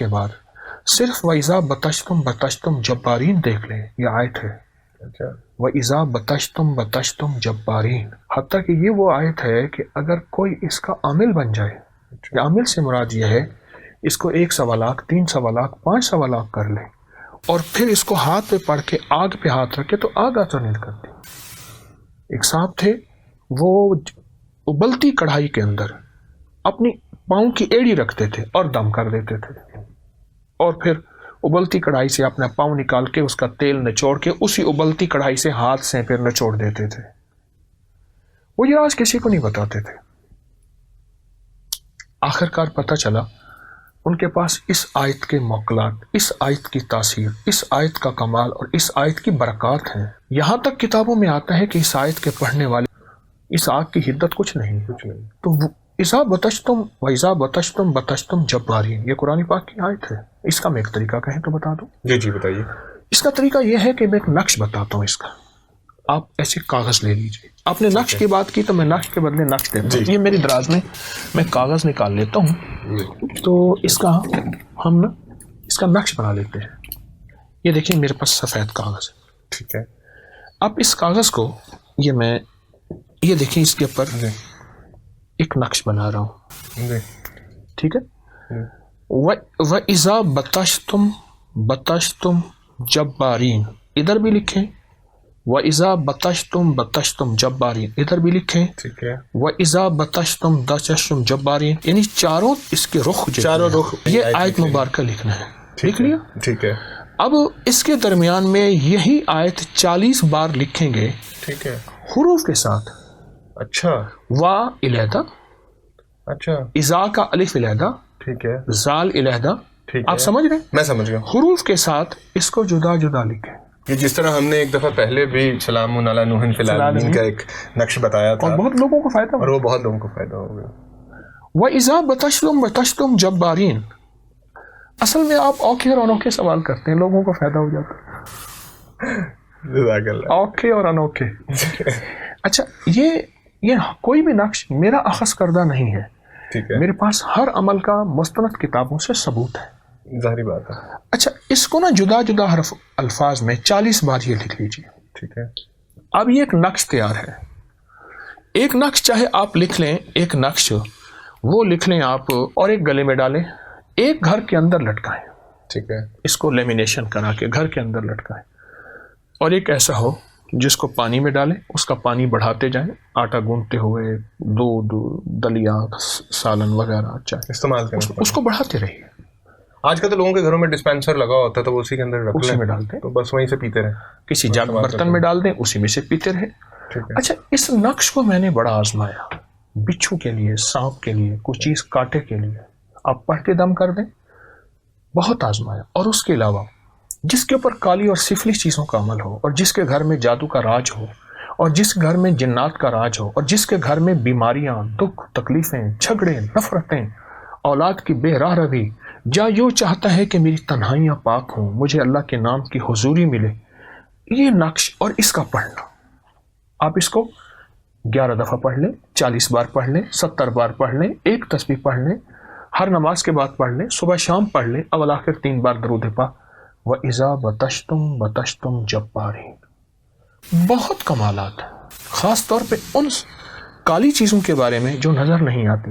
کے بعد صرف وَإِذَا بَطَشْتُمْ بَطَشْتُمْ جَبَّارِينَ دیکھ لیں، یہ آیت ہے وَإِذَا بَطَشْتُمْ بَطَشْتُمْ جَبَّارِينَ، حتیٰ کہ یہ وہ آیت ہے کہ اگر کوئی اس کا عامل بن جائے، یا عامل سے مراد یہ ہے اس کو 1 سوا لاکھ 3 سوا لاکھ 5 سوا لاکھ کر لے اور پھر اس کو ہاتھ پہ پڑھ کے آگ پہ ہاتھ رکھے تو آگ اثر نہیں کرتی۔ ایک صاحب تھے، وہ ابلتی کڑھائی کے اندر اپنی پاؤں کی ایڑی رکھتے تھے اور دم کر دیتے تھے، اور پھر ابلتی کڑھائی سے اپنا پاؤں نکال کے اس کا تیل نچوڑ کے اسی ابلتی کڑھائی سے ہاتھ سے پھر نچوڑ دیتے تھے۔ وہ یہ راز کسی کو نہیں بتاتے تھے۔ آخر کار پتہ چلا ان کے پاس اس آیت کے موکلات، اس آیت کی تاثیر، اس آیت کا کمال اور اس آیت کی برکات ہیں۔ یہاں تک کتابوں میں آتا ہے کہ اس آیت کے پڑھنے والے اس آگ کی حدت کچھ نہیں۔ تو اذا بطشتم وَإِذَا بَطَشْتُمْ بَطَشْتُمْ جَبَّارِينَ، یہ قرآن پاک کی آیت ہے۔ اس کا میں ایک طریقہ کہیں تو بتا دوں؟ جی بتائیے۔ اس کا طریقہ یہ ہے کہ میں ایک نقش بتاتا ہوں اس کا، آپ ایسے کاغذ لے لیجیے۔ آپ نے نقش کی بات کی تو میں نقش کے بدلے نقش دیتا ہوں۔ یہ میری دراز میں کاغذ نکال لیتا ہوں، تو اس کا ہم اس کا نقش بنا لیتے ہیں۔ یہ دیکھیں میرے پاس سفید کاغذ ہے، ٹھیک ہے۔ اب اس کاغذ کو یہ دیکھیں اس کے اوپر ایک نقش بنا رہا ہوں، ٹھیک ہے۔ وَإِذَا بَطَشْتُمْ بَطَشْتُمْ جَبَّارِينَ، ادھر بھی لکھیں وَإِذَا بَطَشْتُمْ بَطَشْتُمْ جَبَّارِينَ، ادھر بھی لکھیں ٹھیک ہے۔ وَإِذَا بَطَشْتُمْ بَطَشْتُمْ جَبَّارِينَ، یعنی چاروں اس کے رخ یہ آیت مبارکہ لکھنا ہے۔ لکھ لیا؟ ٹھیک ہے۔ اب اس کے درمیان میں یہی آیت 40 بار لکھیں گے، ٹھیک ہے، حروف کے ساتھ۔ اچھا وا علیحدہ، اچھا، اذا کا الف علیحدہ، ٹھیک ہے، زال علیحدہ، ٹھیک ہے۔ آپ سمجھ رہے ہیں؟ میں سمجھ گیا۔ حروف کے ساتھ اس کو جدا جدا لکھیں۔ یہ جس طرح ہم نے ایک دفعہ پہلے بھی سلام علی نوح فی العالمین کا ایک نقش بتایا تھا، اور بہت لوگوں کو فائدہ اور وہ بہت لوگوں کو فائدہ ہو گیا۔ وَإِذَا بَطَشْتُمْ بَطَشْتُمْ جَبَّارِينَ، اصل میں آپ اوکھے اور انوکھے سوال کرتے ہیں، لوگوں کو فائدہ ہو جاتا ہے۔ جزاک اللہ۔ اوکھے اور انوکھے۔ اچھا، یہ کوئی بھی نقش میرا اخذ کردہ نہیں ہے، ٹھیک ہے، میرے پاس ہر عمل کا مستند کتابوں سے ثبوت ہے۔ ظاہری بات ہے۔ اچھا، اس کو نا جدا جدا حرف الفاظ میں 40 بار یہ لکھ لیجیے۔ ٹھیک ہے۔ اب یہ ایک نقش تیار ہے۔ ایک نقش چاہے آپ لکھ لیں، ایک نقش وہ لکھ لیں آپ اور ایک گلے میں ڈالیں، ایک گھر کے اندر لٹکائیں، ٹھیک ہے، اس کو لیمینیشن کرا کے گھر کے اندر لٹکائیں، اور ایک ایسا ہو جس کو پانی میں ڈالیں، اس کا پانی بڑھاتے جائیں، آٹا گوندتے ہوئے، دودھ، دلیا، سالن وغیرہ چاہے استعمال کریں، اس کو بڑھاتے رہیے۔ آج کل تو لوگوں کے گھروں میں ڈسپینسر لگا ہوتا ہے تو وہ اسی کے اندر رکھ اسی لیں، میں ڈالتے ہیں، تو بس وہیں سے پیتے رہیں، کسی جگ برتن میں ڈال دیں، اسی میں سے پیتے رہے۔ ٹھیک ہے۔ اچھا، اس نقش کو میں نے بڑا آزمایا، بچھو کے لیے، سانپ کے لیے، کوئی چیز کاٹے کے لیے، آپ پڑھ کے دم کر دیں، بہت آزمایا۔ اور اس کے علاوہ جس کے اوپر کالی اور سفلی چیزوں کا عمل ہو، اور جس کے گھر میں جادو کا راج ہو، اور جس گھر میں جنات کا راج ہو، اور جس کے گھر میں بیماریاں، دکھ، تکلیفیں، جھگڑے، نفرتیں، اولاد کی بے راہ روی، یا یوں چاہتا ہے کہ میری تنہائیاں پاک ہوں، مجھے اللہ کے نام کی حضوری ملے، یہ نقش اور اس کا پڑھنا، آپ اس کو 11 دفعہ پڑھ لیں، 40 بار پڑھ لیں، 70 بار پڑھ لیں، ایک تسبیح پڑھ لیں، ہر نماز کے بعد پڑھ لیں، صبح شام پڑھ لیں، اول آخر 3 بار درود پاک۔ وَإِذَا بَطَشْتُمْ بَطَشْتُمْ جَبَّارِينَ، بہت کمالات ہیں، خاص طور پہ ان کالی چیزوں کے بارے میں جو نظر نہیں آتی۔